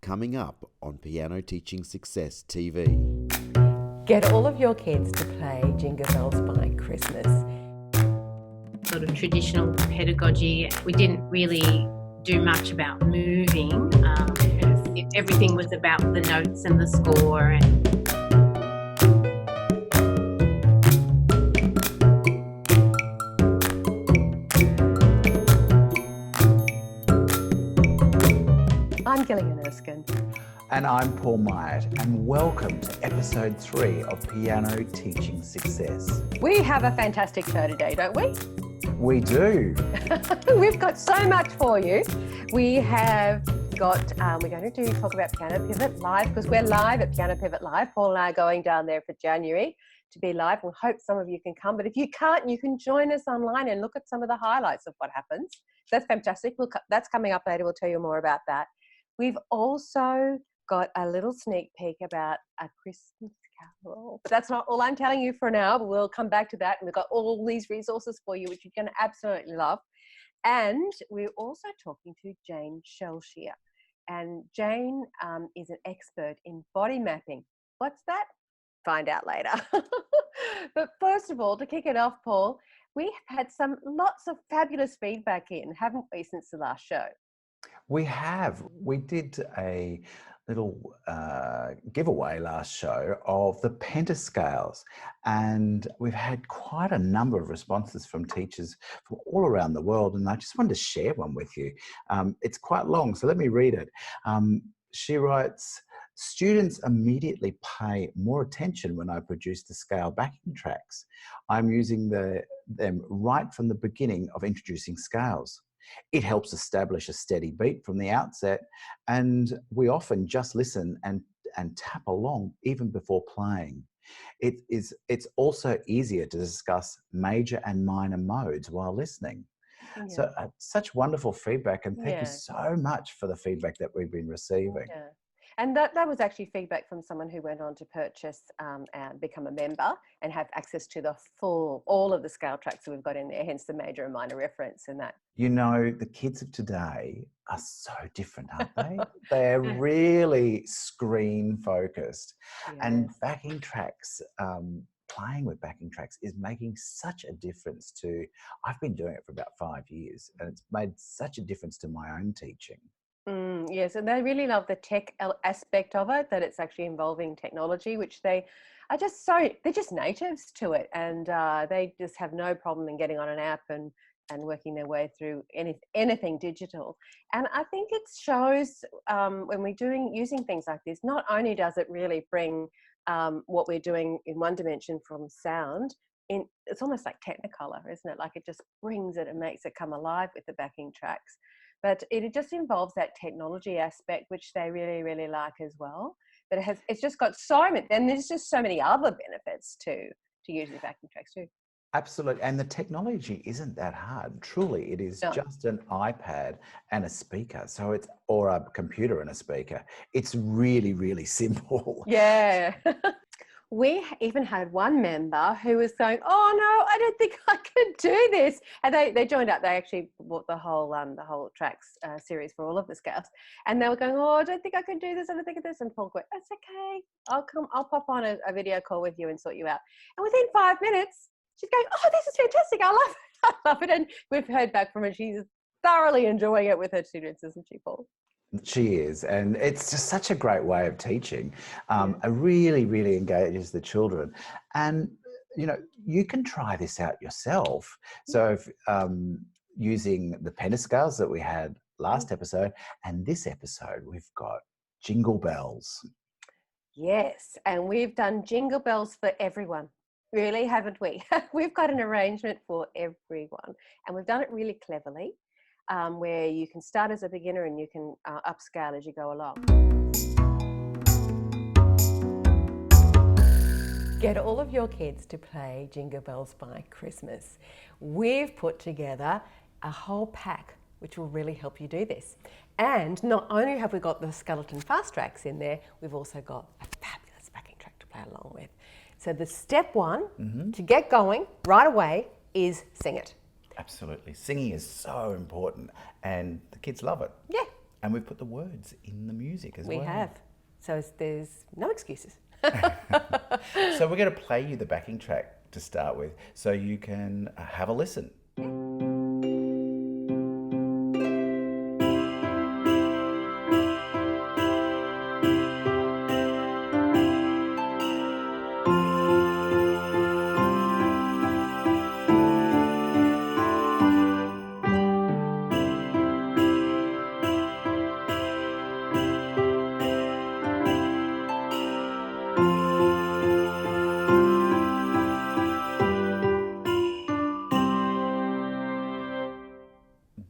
coming up on Piano Teaching Success TV. Get all of your kids to play Jingle Bells by Christmas. Sort of traditional pedagogy, we didn't really do much about moving. Everything was about the notes and the score. I'm Gillian Erskine. And I'm Paul Myatt, and welcome to episode 3 of Piano Teaching Success. We have a fantastic show today, don't we? We do. We've got so much for you. We have got, we're going to talk about Piano Pivot Live, because we're live at Piano Pivot Live. Paul and I are going down there for January to be live. We hope some of you can come, but if you can't, you can join us online and look at some of the highlights of what happens. That's fantastic. That's coming up later. We'll tell you more about that. We've also got a little sneak peek about a Christmas carol. But that's not all I'm telling you for now, but we'll come back to that. And we've got all these resources for you, which you're going to absolutely love. And we're also talking to Jane Shellshear. And Jane is an expert in body mapping. What's that? Find out later. But first of all, to kick it off, Paul, we have had lots of fabulous feedback in, haven't we, since the last show? We have. We did a little giveaway last show of the pentascales, and we've had quite a number of responses from teachers from all around the world, and I just wanted to share one with you. It's quite long, so let me read it. She writes, "Students immediately pay more attention when I produce the scale backing tracks. I'm using them right from the beginning of introducing scales. It helps establish a steady beat from the outset, and we often just listen and tap along even before playing. It's also easier to discuss major and minor modes while listening." Yeah. So such wonderful feedback, and thank you so much for the feedback that we've been receiving. Yeah. And that was actually feedback from someone who went on to purchase and become a member and have access to all of the scale tracks that we've got in there, hence the major and minor reference and that. You know, the kids of today are so different, aren't they? They're really screen focused. Yes. And backing tracks, playing with backing tracks is making such a difference I've been doing it for about 5 years, and it's made such a difference to my own teaching. Yes, and they really love the tech aspect of it, that it's actually involving technology, which they're just natives to it, and they just have no problem in getting on an app and working their way through anything digital. And I think it shows when we're using things like this, not only does it really bring what we're doing in one dimension from sound, it's almost like Technicolor, isn't it? Like it just brings it and makes it come alive with the backing tracks. But it just involves that technology aspect, which they really, really like as well. But it's just got so many, and there's just so many other benefits to using backing tracks too. Absolutely, and the technology isn't that hard. Truly, it is just an iPad and a speaker. So or a computer and a speaker. It's really, really simple. Yeah. We even had one member who was going, "Oh no, I don't think I could do this." And they joined up. They actually bought the whole tracks series for all of the scales, and they were going, "Oh, I don't think I can do this. I don't think of this." And Paul went, "That's okay. I'll pop on a video call with you and sort you out." And within 5 minutes, she's going, "Oh, this is fantastic. I love it. I love it." And we've heard back from her. She's thoroughly enjoying it with her students, isn't she, Paul? She is, and it's just such a great way of teaching. It really, really engages the children. And, you know, you can try this out yourself. So if, using the pentascales that we had last episode, and this episode, we've got Jingle Bells. Yes, and we've done Jingle Bells for everyone. Really, haven't we? We've got an arrangement for everyone, and we've done it really cleverly. Where you can start as a beginner and you can upscale as you go along. Get all of your kids to play Jingle Bells by Christmas. We've put together a whole pack which will really help you do this. And not only have we got the skeleton fast tracks in there, we've also got a fabulous backing track to play along with. So the step one to get going right away is sing it. Absolutely. Singing is so important, and the kids love it. Yeah. And we've put the words in the music as well. We have. So there's no excuses. So we're going to play you the backing track to start with so you can have a listen.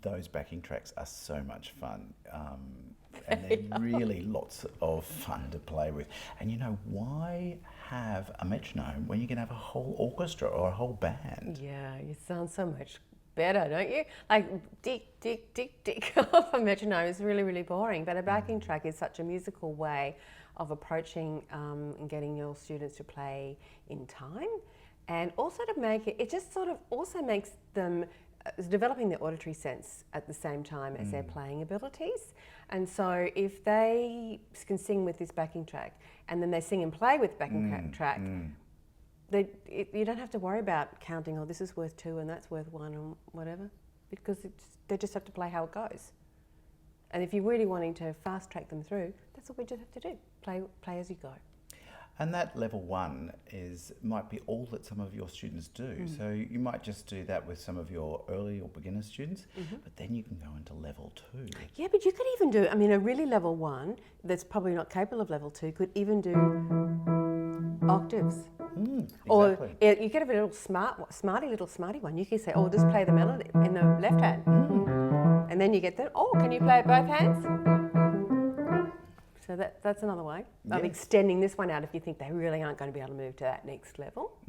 Those backing tracks are so much fun, and they're really lots of fun to play with. And you know, why have a metronome when you can have a whole orchestra or a whole band? Yeah, you sound so much better, don't you? Like tick, tick, tick, tick off a metronome is really, really boring. But a backing track is such a musical way of approaching and getting your students to play in time, and also to make it, it just sort of also makes them developing their auditory sense at the same time as their playing abilities. And so if they can sing with this backing track and then they sing and play with backing track, you don't have to worry about counting, oh, this is worth 2 and that's worth 1 or whatever, because they just have to play how it goes. And if you're really wanting to fast track them through, that's what we just have to do, play as you go. And that level 1 might be all that some of your students do. So you might just do that with some of your early or beginner students, but then you can go into level 2. Yeah, but you could even do, I mean, a really level 1 that's probably not capable of level 2 could even do octaves. Exactly. Or you get a little smarty one. You can say, oh, just play the melody in the left hand. And then you get that, oh, can you play it both hands? So that's another way of extending this one out if you think they really aren't going to be able to move to that next level.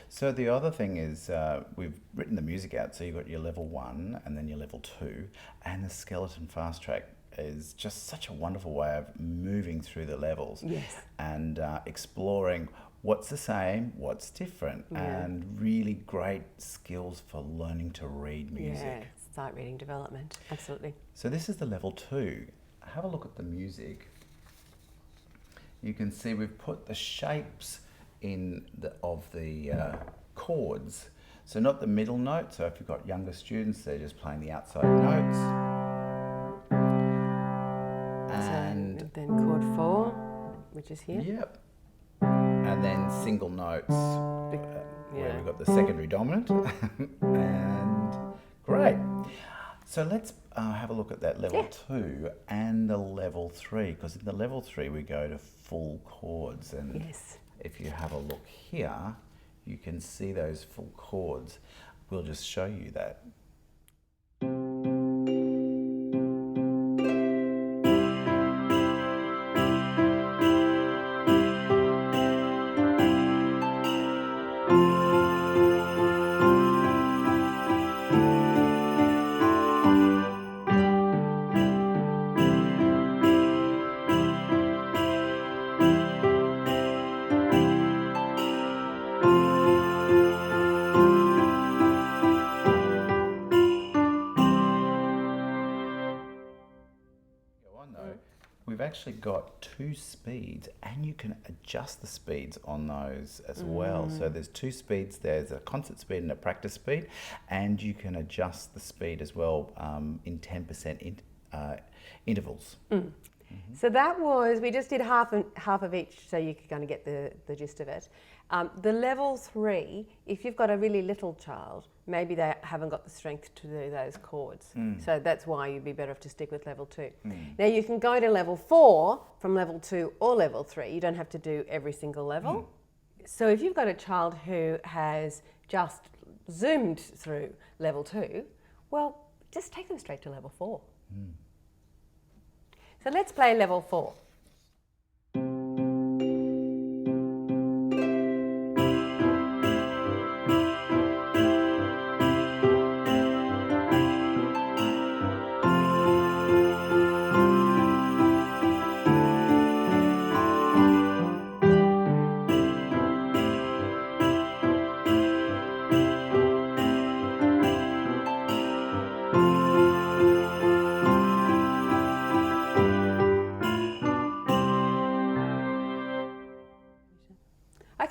So the other thing is we've written the music out, so you've got your level 1 and then your level 2, and the skeleton fast track is just such a wonderful way of moving through the levels and exploring what's the same, what's different, and really great skills for learning to read music. Yeah, sight reading development, absolutely. So this is the level 2. Have a look at the music. You can see we've put the shapes of the chords. So not the middle note. So if you've got younger students, they're just playing the outside notes. And then chord 4, which is here. Yep. And then single notes where we've got the secondary dominant. And great. So let's have a look at that level 2 and the level 3, because in the level 3 we go to full chords, and if you have a look here, you can see those full chords. We'll just show you that. We've actually got 2 speeds, and you can adjust the speeds on those as well. So there's 2 speeds. There's a concert speed and a practice speed, and you can adjust the speed as well in 10% intervals. So that was, we just did half of each, so you could kind of get the gist of it. The level 3, if you've got a really little child, maybe they haven't got the strength to do those chords. So that's why you'd be better off to stick with level 2. Now you can go to level 4 from level 2 or level 3. You don't have to do every single level. So if you've got a child who has just zoomed through level 2, well, just take them straight to level 4. So let's play level 4.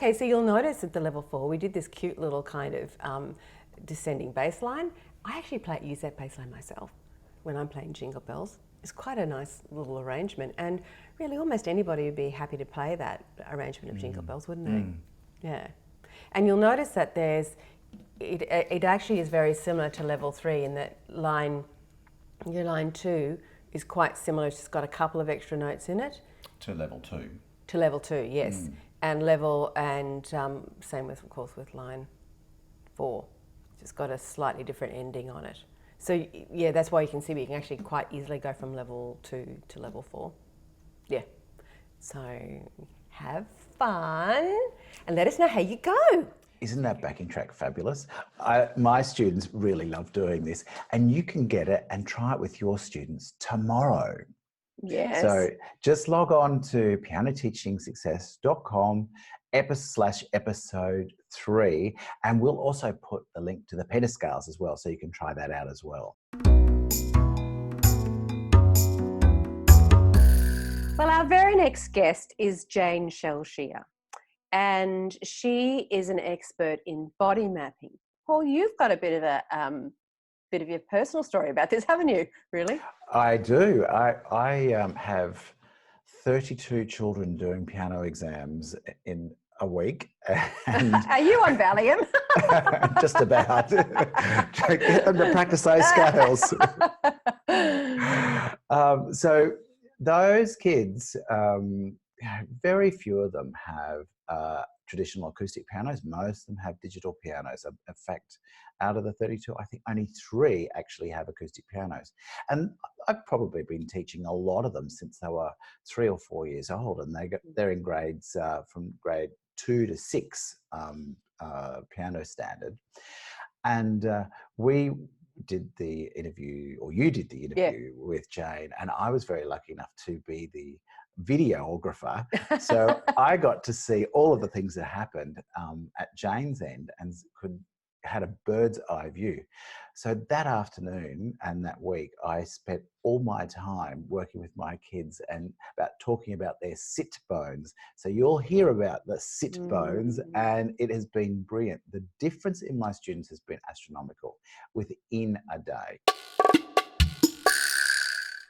Okay, so you'll notice at the level 4, we did this cute little kind of descending bass line. I actually use that bass line myself when I'm playing Jingle Bells. It's quite a nice little arrangement, and really almost anybody would be happy to play that arrangement of Jingle Bells, wouldn't they? Yeah. And you'll notice that it actually is very similar to level 3 in that your line 2 is quite similar. It's just got a couple of extra notes in it. To level 2. To level 2, yes. And same with, of course, with line 4. It's got a slightly different ending on it. So yeah, that's why you can see we can actually quite easily go from level 2 to level 4. Yeah. So have fun and let us know how you go. Isn't that backing track fabulous? My students really love doing this, and you can get it and try it with your students tomorrow. Yes. So just log on to pianoteachingsuccess.com/episode 3, and we'll also put the link to the pentascales as well, so you can try that out as well. Well, our very next guest is Jane Shellshear, and she is an expert in body mapping. Paul, you've got a bit of your personal story about this, haven't you? Really? I do. I have 32 children doing piano exams in a week. And are you on Valium? just about. Get them to practice those scales. So those kids, very few of them have traditional acoustic pianos. Most of them have digital pianos. In fact, out of the 32, I think only 3 actually have acoustic pianos. And I've probably been teaching a lot of them since they were 3 or 4 years old, and they're in grades from grade 2 to 6 piano standard. And we did the interview, or you did the interview with Jane, and I was very lucky enough to be the videographer. So I got to see all of the things that happened at Jane's end and had a bird's eye view. So that afternoon and that week, I spent all my time working with my kids and talking about their sit bones. So you'll hear about the sit bones, and it has been brilliant. The difference in my students has been astronomical within a day.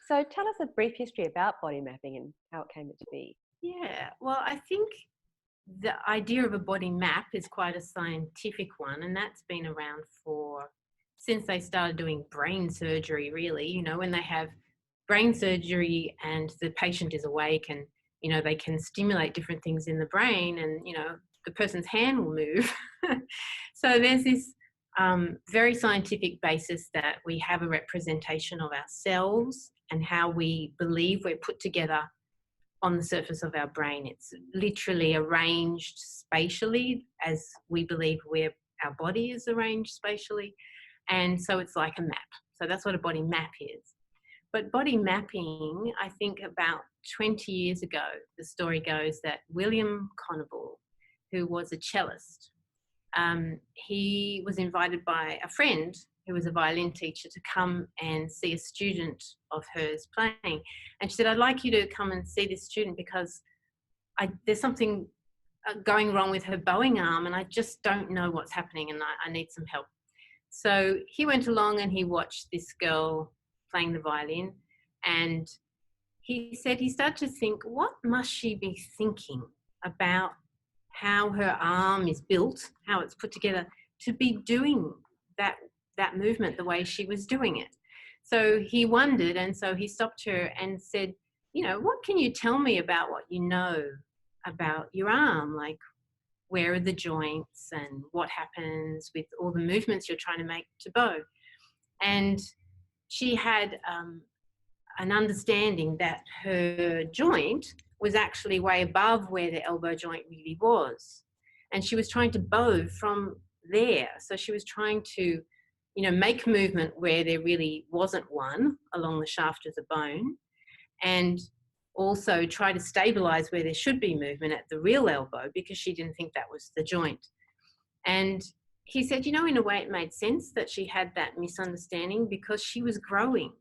So tell us a brief history about body mapping and how it came to be. Yeah, well, I think the idea of a body map is quite a scientific one, and that's been around since they started doing brain surgery, really. You know, when they have brain surgery and the patient is awake and, you know, they can stimulate different things in the brain and, you know, the person's hand will move. So there's this very scientific basis that we have a representation of ourselves and how we believe we're put together on the surface of our brain. It's literally arranged spatially as we believe our body is arranged spatially. And so it's like a map. So that's what a body map is. But body mapping, I think about 20 years ago, the story goes that William Conable, who was a cellist, he was invited by a friend who was a violin teacher to come and see a student of hers playing. And she said, I'd like you to come and see this student because there's something going wrong with her bowing arm and I just don't know what's happening and I need some help. So he went along and he watched this girl playing the violin, and he said he started to think, what must she be thinking about how her arm is built, how it's put together to be doing that movement the way she was doing it. So he wondered, and so he stopped her and said, you know, what can you tell me about what you know about your arm? Like, where are the joints and what happens with all the movements you're trying to make to bow? And she had an understanding that her joint was actually way above where the elbow joint really was. And she was trying to bow from there. So she was trying to, you know, make movement where there really wasn't one along the shaft of the bone, and also try to stabilize where there should be movement at the real elbow because she didn't think that was the joint. And he said, you know, in a way it made sense that she had that misunderstanding because she was growing.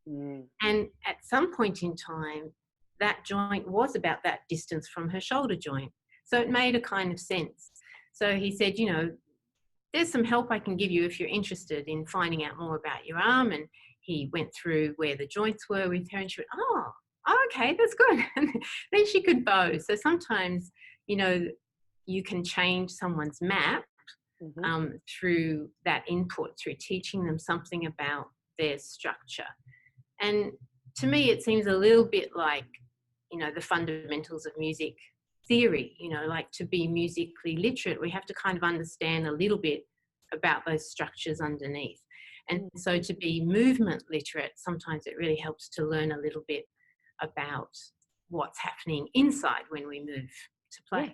And at some point in time, that joint was about that distance from her shoulder joint. So it made a kind of sense. So he said, you know, there's some help I can give you if you're interested in finding out more about your arm. And he went through where the joints were with her, and she went, oh, okay, that's good. And then she could bow. So sometimes, you know, you can change someone's map through that input, through teaching them something about their structure. And to me, it seems a little bit like, you know, the fundamentals of music theory, you know, like to be musically literate, we have to kind of understand a little bit about those structures underneath. And so to be movement literate, sometimes it really helps to learn a little bit about what's happening inside when we move to play. Yeah.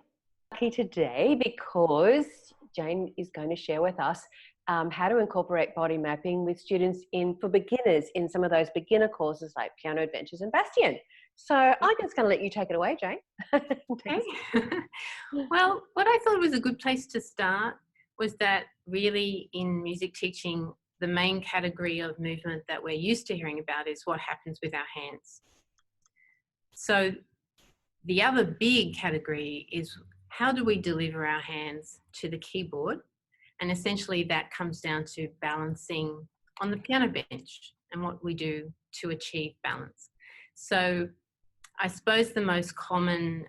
Lucky today because Jane is going to share with us how to incorporate body mapping with students for beginners in some of those beginner courses like Piano Adventures and Bastion. So I'm just going to let you take it away, Jane. Okay. Well, what I thought was a good place to start was that really in music teaching, the main category of movement that we're used to hearing about is what happens with our hands. So the other big category is how do we deliver our hands to the keyboard? And essentially that comes down to balancing on the piano bench and what we do to achieve balance. So I suppose the most common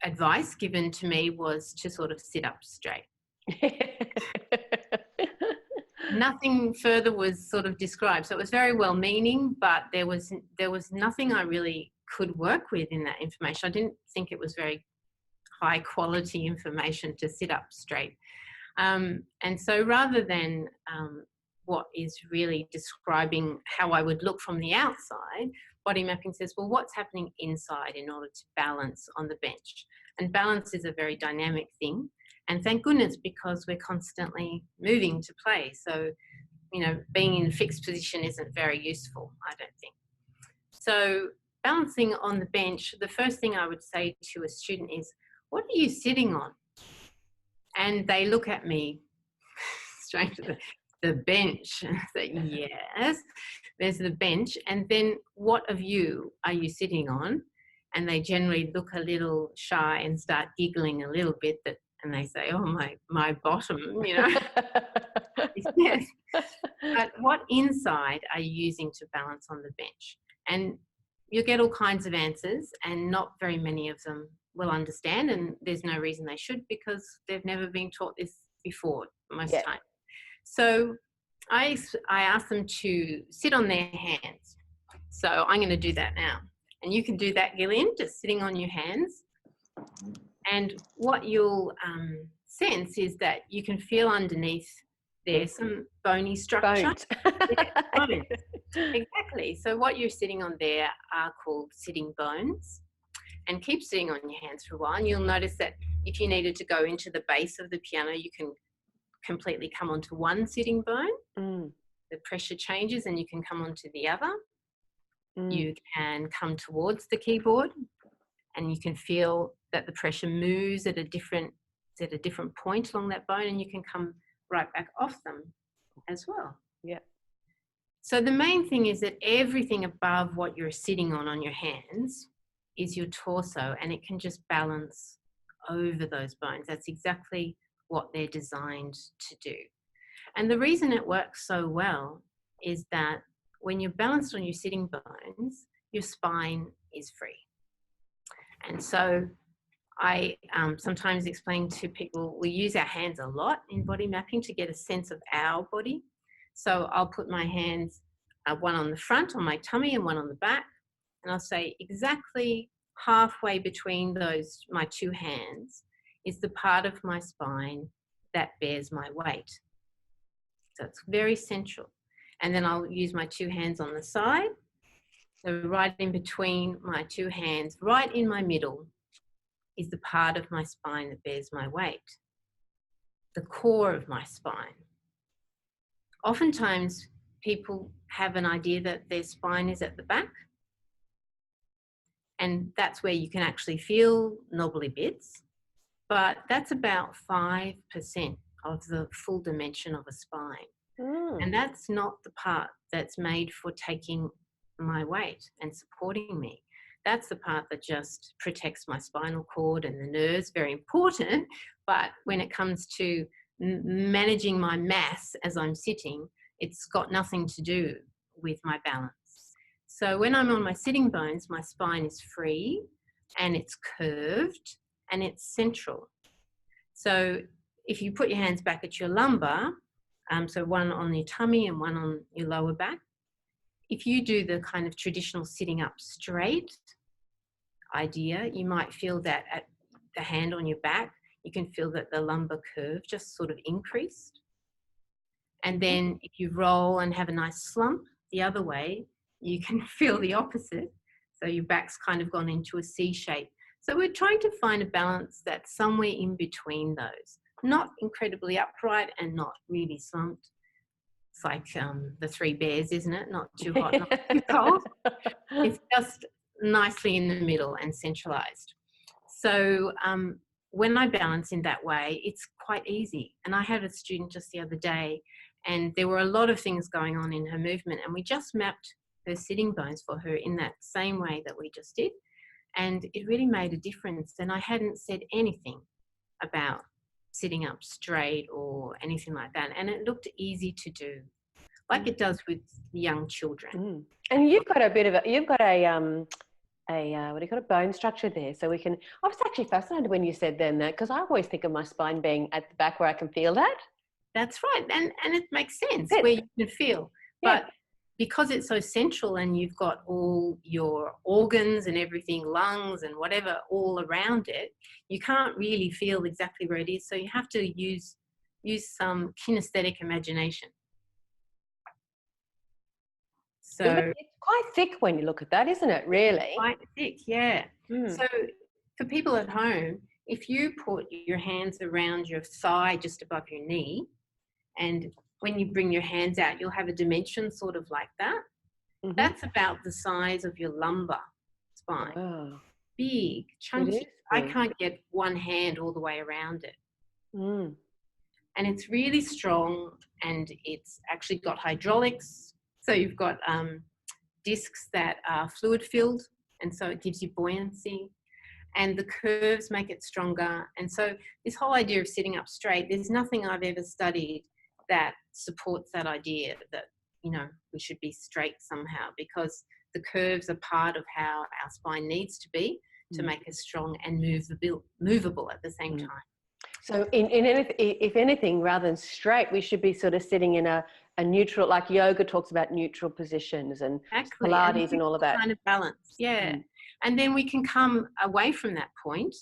advice given to me was to sort of sit up straight. Nothing further was sort of described. So it was very well meaning, but there was nothing I really could work with in that information. I didn't think it was very high quality information to sit up straight. And so rather than what is really describing how I would look from the outside, body mapping says, well, what's happening inside in order to balance on the bench? And balance is a very dynamic thing. And thank goodness, because we're constantly moving to play. So, you know, being in a fixed position isn't very useful, I don't think. So balancing on the bench, the first thing I would say to a student is, what are you sitting on? And they look at me straight to the bench. And I say, yes, there's the bench. And then what of you are you sitting on? And they generally look a little shy and start giggling a little bit, and they say, oh, my bottom, you know. Yes. But what inside are you using to balance on the bench? And you get all kinds of answers, and not very many of them will understand, and there's no reason they should, because they've never been taught this before most time. So I ask them to sit on their hands. So I'm going to do that now. And you can do that, Gillian, just sitting on your hands. And what you'll sense is that you can feel underneath there some bony structure. Yeah, bones. Exactly. So what you're sitting on there are called sitting bones. And keep sitting on your hands for a while. And you'll notice that if you needed to go into the base of the piano, you can completely come onto one sitting bone. The pressure changes and you can come onto the other. You can come towards the keyboard and you can feel that the pressure moves at a different point along that bone, and you can come right back off them as well. Yeah. So the main thing is that everything above what you're sitting on your hands is your torso, and it can just balance over those bones. That's exactly what they're designed to do. And the reason it works so well is that when you're balanced on your sitting bones, your spine is free. And so I sometimes explain to people, we use our hands a lot in body mapping to get a sense of our body. So I'll put my hands, one on the front on my tummy and one on the back, and I'll say exactly halfway between my two hands is the part of my spine that bears my weight. So it's very central. And then I'll use my two hands on the side. So right in between my two hands, right in my middle, is the part of my spine that bears my weight, the core of my spine. Oftentimes, people have an idea that their spine is at the back, and that's where you can actually feel knobbly bits, but that's about 5% of the full dimension of a spine. And that's not the part that's made for taking my weight and supporting me. That's the part that just protects my spinal cord and the nerves, very important. But when it comes to managing my mass as I'm sitting, it's got nothing to do with my balance. So when I'm on my sitting bones, my spine is free and it's curved and it's central. So if you put your hands back at your lumbar, so one on your tummy and one on your lower back, if you do the kind of traditional sitting up straight idea, you might feel that at the hand on your back, you can feel that the lumbar curve just sort of increased. And then if you roll and have a nice slump the other way, you can feel the opposite. So your back's kind of gone into a C shape. So we're trying to find a balance that's somewhere in between those, not incredibly upright and not really slumped. It's like the three bears, isn't it? Not too hot, not too cold. It's just nicely in the middle and centralized. So when I balance in that way, it's quite easy. And I had a student just the other day, and there were a lot of things going on in her movement, and we just mapped her sitting bones for her in that same way that we just did. And it really made a difference. And I hadn't said anything about sitting up straight or anything like that. And it looked easy to do, like it does with young children. And you've got a bit of a, you've got a what do you call it, bone structure there. So we can, I was actually fascinated when you said then that, because I always think of my spine being at the back where I can feel that. That's right. And it makes sense It, where you can feel. yeah. But because it's so central and you've got all your organs and everything, lungs and whatever, all around it, you can't really feel exactly where it is. So you have to use some kinesthetic imagination. So it's quite thick when you look at that, isn't it, really? Quite thick, yeah. So for people at home, if you put your hands around your thigh just above your knee, and when you bring your hands out, you'll have a dimension sort of like that. That's about the size of your lumbar spine. Wow. Big, chunky. I can't get one hand all the way around it. And it's really strong, and it's actually got hydraulics. So you've got discs that are fluid filled, and so it gives you buoyancy. And the curves make it stronger. And so this whole idea of sitting up straight, there's nothing I've ever studied that supports that idea that, you know, we should be straight somehow, because the curves are part of how our spine needs to be to make us strong and movable at the same time. So if anything, rather than straight, we should be sort of sitting in a neutral, like yoga talks about neutral positions and Pilates and all of that. Kind of balance, yeah. And then we can come away from that point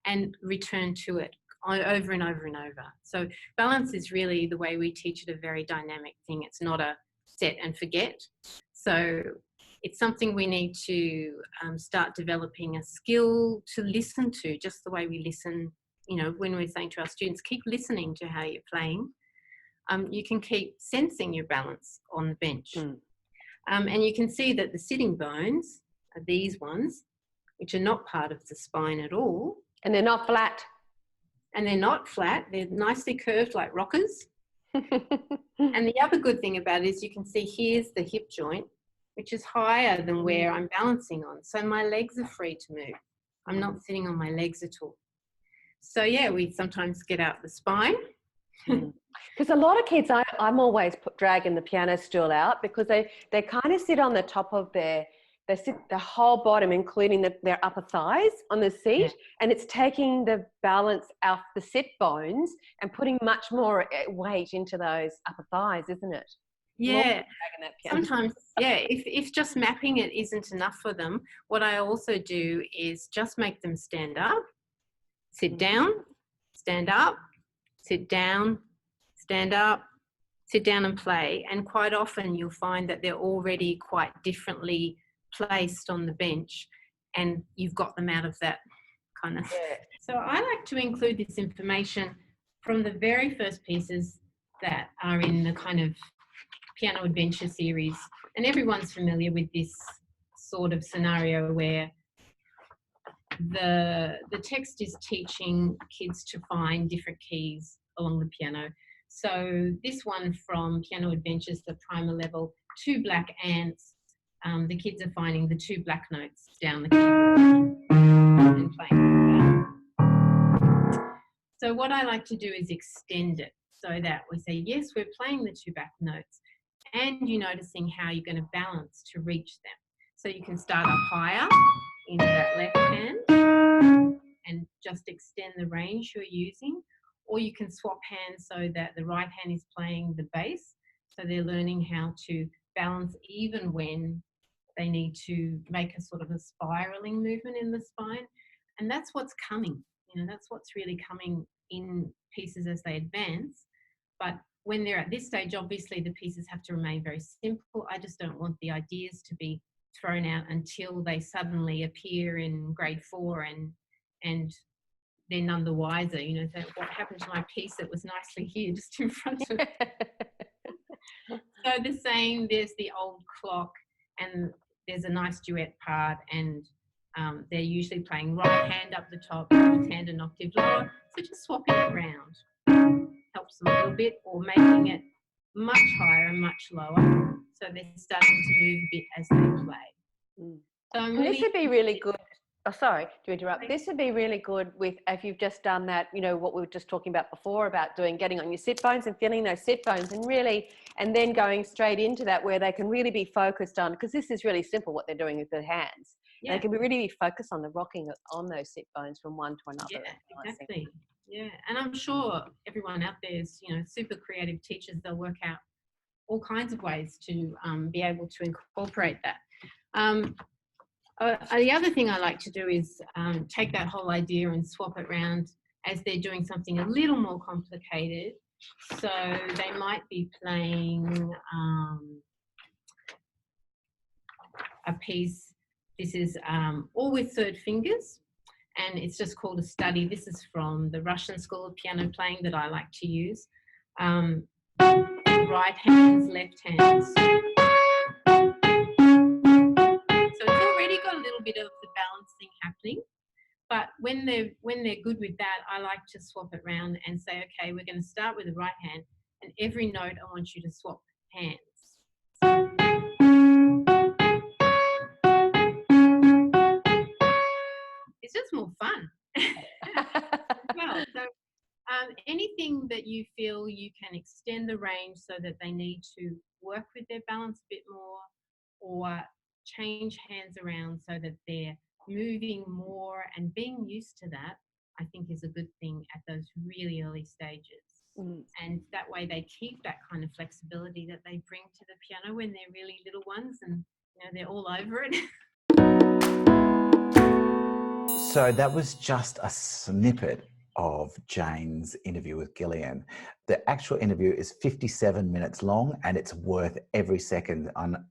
and return to it over and over and over. So balance is really the way we teach it, a very dynamic thing. It's not a set and forget. So it's something we need to start developing a skill to listen to, just the way we listen, you know, when we're saying to our students, keep listening to how you're playing. You can keep sensing your balance on the bench. And you can see that the sitting bones are these ones, which are not part of the spine at all. And they're not flat. And they're not flat. They're nicely curved like rockers. And the other good thing about it is you can see here's the hip joint, which is higher than where I'm balancing on. So my legs are free to move. I'm not sitting on my legs at all. So yeah, we sometimes get out the spine. Because a lot of kids, I'm always dragging the piano stool out, because they kind of sit on the top of they sit the whole bottom, including their upper thighs on the seat, and it's taking the balance off the sit bones and putting much more weight into those upper thighs, isn't it? Yeah, sometimes, yeah, if just mapping it isn't enough for them, what I also do is just make them stand up, sit down, stand up, sit down, stand up, sit down and play. And quite often you'll find that they're already quite differently placed on the bench, and you've got them out of that kind of. So I like to include this information from the very first pieces that are in the kind of piano adventure series, and everyone's familiar with this sort of scenario where the text is teaching kids to find different keys along the piano. So this one from Piano Adventures, the primer level, 2 black ants the kids are finding the 2 black notes down the keyboard and playing that. So what I like to do is extend it so that we say, yes, we're playing the 2 black notes, and you're noticing how you're going to balance to reach them. So you can start up higher into that left hand and just extend the range you're using, or you can swap hands so that the right hand is playing the bass, so they're learning how to balance even when they need to make a sort of a spiraling movement in the spine. And that's what's coming, that's what's really coming in pieces as they advance. But when they're at this stage, obviously the pieces have to remain very simple. I just don't want the ideas to be thrown out until they suddenly appear in grade 4 and they're none the wiser. So what happened to my piece that was nicely here just in front of me? So the same, there's the old clock, and there's a nice duet part, and they're usually playing right hand up the top, left hand an octave lower. So just swapping it around helps them a little bit, or making it much higher and much lower, so they're starting to move a bit as they play. So and this would be really good. Oh, sorry to interrupt. This would be really good with, if you've just done that, what we were just talking about before about getting on your sit bones and feeling those sit bones, and then going straight into that where they can really be focused on, because this is really simple what they're doing with their hands. Yeah. They can really be focused on the rocking on those sit bones from one to another. Yeah, exactly. Yeah, and I'm sure everyone out there is, super creative teachers. They'll work out all kinds of ways to be able to incorporate that. The other thing I like to do is take that whole idea and swap it around as they're doing something a little more complicated. So they might be playing a piece. This is all with third fingers, and it's just called a study. This is from the Russian School of Piano Playing that I like to use. Right hands, left hands. Got a little bit of the balancing happening, but when they're good with that, I like to swap it around and say, okay, we're going to start with the right hand, and every note I want you to swap hands. It's just more fun. Well, so anything that you feel you can extend the range so that they need to work with their balance a bit more, or change hands around so that they're moving more and being used to that, I think is a good thing at those really early stages. And that way they keep that kind of flexibility that they bring to the piano when they're really little ones, and they're all over it. So that was just a snippet of Jane's interview with Gillian. The actual interview is 57 minutes long, and it's worth every second.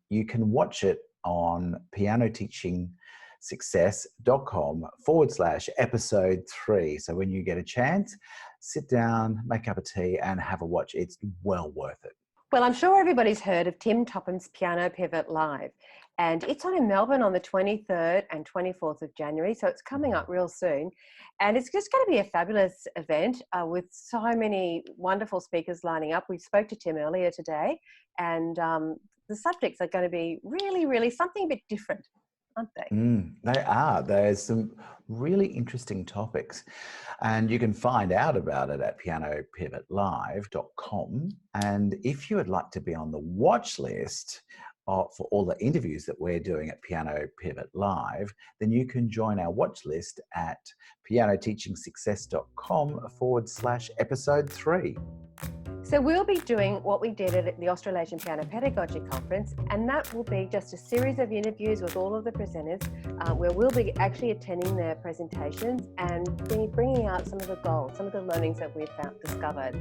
You can watch it on pianoteachingsuccess.com/episode 3. So when you get a chance, sit down, make up a tea and have a watch. It's well worth it. Well, I'm sure everybody's heard of Tim Topham's Piano Pivot Live, and it's on in Melbourne on the 23rd and 24th of January. So it's coming up real soon, and it's just going to be a fabulous event with so many wonderful speakers lining up. We spoke to Tim earlier today, and the subjects are going to be really, really something a bit different, aren't they? They are. There's some really interesting topics, and you can find out about it at pianopivotlive.com. And if you would like to be on the watch list for all the interviews that we're doing at Piano Pivot Live, then you can join our watch list at pianoteachingsuccess.com/episode 3. So we'll be doing what we did at the Australasian Piano Pedagogy Conference, and that will be just a series of interviews with all of the presenters where we'll be actually attending their presentations and bringing out some of the goals, some of the learnings that we've discovered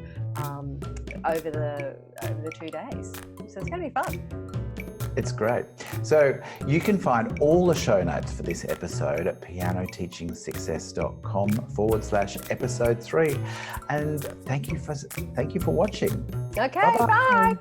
over the 2 days. So it's going to be fun. It's great. So you can find all the show notes for this episode at pianoteachingsuccess.com/episode 3. And thank you for watching. Okay, bye.